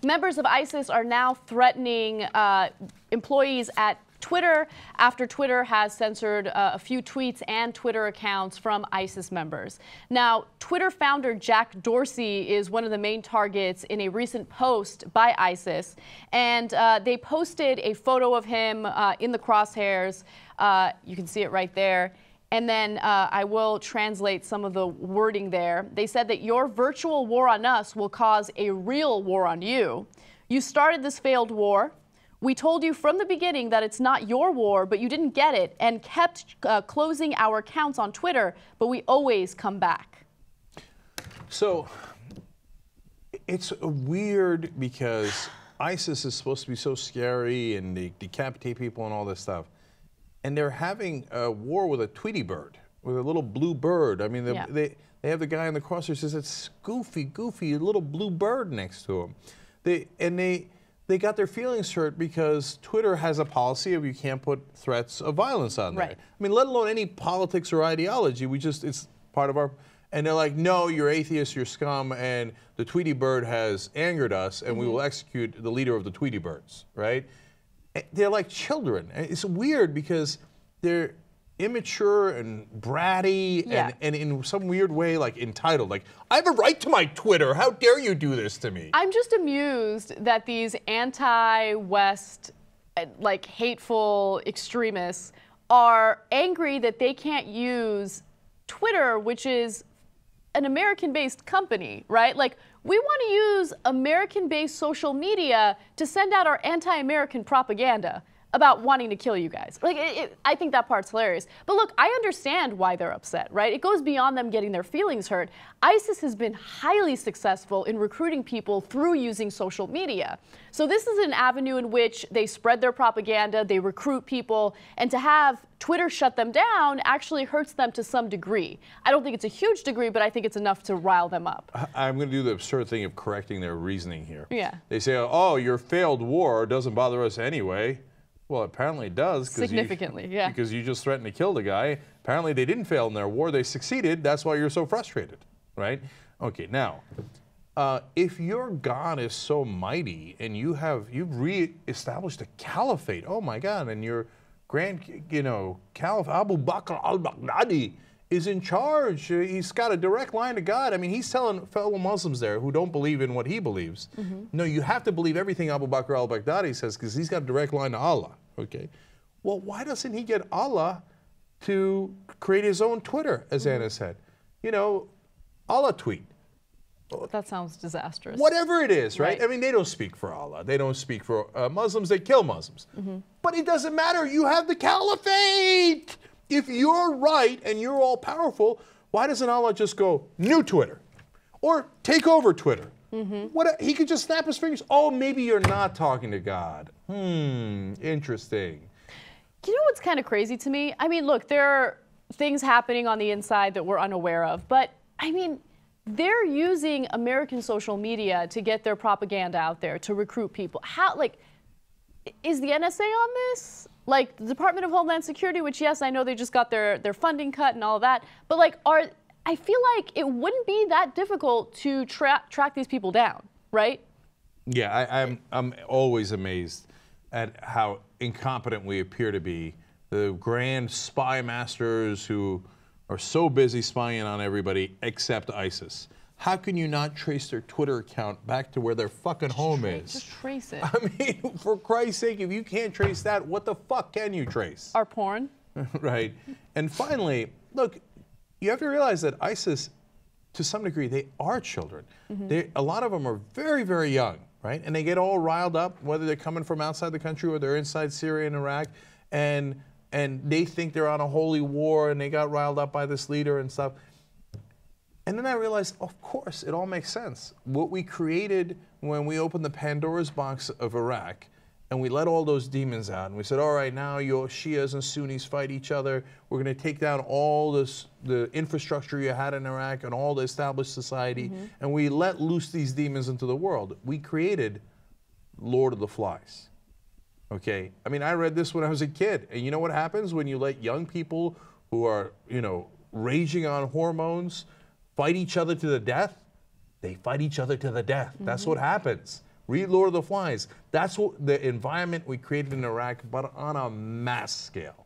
Members of ISIS are now threatening employees at Twitter after Twitter has censored a few tweets and Twitter accounts from ISIS members. Now, Twitter founder Jack Dorsey is one of the main targets in a recent post by ISIS, and they posted a photo of him in the crosshairs. You can see it right there. And then I will translate some of the wording there. They said that your virtual war on us will cause a real war on you. You started this failed war. We told you from the beginning that it's not your war, but you didn't get it and kept closing our accounts on Twitter, but we always come back. So it's weird because ISIS is supposed to be so scary and they decapitate people and all this stuff. And they're having a war with a Tweety bird, with a little blue bird. I mean, they have the guy in the crosshairs who says it's goofy, a little blue bird next to him. They got their feelings hurt because Twitter has a policy of you can't put threats of violence on there. Right. I mean, let alone any politics or ideology. It's part of our, and they're like, no, you're atheist, you're scum, and the Tweety bird has angered us, and we will execute the leader of the Tweety birds, right? They're like children. It's weird because they're immature and bratty and in some weird way like entitled. Like, I have a right to my Twitter. How dare you do this to me? I'm just amused that these anti-West, like hateful extremists are angry that they can't use Twitter, which is an American-based company, right? Like, we want to use American-based social media to send out our anti-American propaganda about wanting to kill you guys. Like, I think that part's hilarious. But look, I understand why they're upset, right? It goes beyond them getting their feelings hurt. ISIS has been highly successful in recruiting people through using social media. So this is an avenue in which they spread their propaganda, they recruit people, and to have Twitter shut them down actually hurts them to some degree. I don't think it's a huge degree, but I think it's enough to rile them up. I'm going to do the absurd thing of correcting their reasoning here. Yeah. They say, oh, your failed war doesn't bother us anyway. Well, apparently it does. Significantly, yeah. Because you just threatened to kill the guy. Apparently they didn't fail in their war. They succeeded. That's why you're so frustrated, right? Okay, now, if your God is so mighty and you've re-established a caliphate, oh my God, and your grand, Caliph Abu Bakr al-Baghdadi is in charge. He's got a direct line to God. I mean, he's telling fellow Muslims there who don't believe in what he believes, no, you have to believe everything Abu Bakr al-Baghdadi says because he's got a direct line to Allah, okay? Well, why doesn't he get Allah to create his own Twitter, as Anna said? Allah tweet. That sounds disastrous. Whatever it is, right? I mean, they don't speak for Allah. They don't speak for Muslims. They kill Muslims. But it doesn't matter. You have the caliphate. If you're right and you're all powerful, why doesn't Allah just go, new Twitter? Or take over Twitter? He could just snap his fingers. Oh, maybe you're not talking to God. Interesting. You know what's kind of crazy to me? I mean, look, there are things happening on the inside that we're unaware of. But, I mean, they're using American social media to get their propaganda out there, to recruit people. How, like, is the NSA on this? Like, the Department of Homeland Security, which, yes, I know they just got their funding cut and all of that, but, like, I feel like it wouldn't be that difficult to track these people down, right? Yeah, I'm always amazed at how incompetent we appear to be. The grand spy masters who are so busy spying on everybody except ISIS. How can you not trace their Twitter account back to where their fucking home is? Just trace it. I mean, for Christ's sake, if you can't trace that, what the fuck can you trace? Our porn. Right. And finally, look, you have to realize that ISIS, to some degree, they are children. A lot of them are very, very young, right? And they get all riled up, whether they're coming from outside the country or they're inside Syria and Iraq, and they think they're on a holy war and they got riled up by this leader and stuff. And then I realized, of course, it all makes sense. What we created when we opened the Pandora's box of Iraq and we let all those demons out and we said, all right, now your Shias and Sunnis fight each other. We're going to take down all the infrastructure you had in Iraq and all the established society. And we let loose these demons into the world. We created Lord of the Flies. Okay? I mean, I read this when I was a kid. And you know what happens when you let young people who are, raging on hormones fight each other to the death? They fight each other to the death. That's what happens. Read Lord of the Flies. That's what the environment we created in Iraq, but on a mass scale.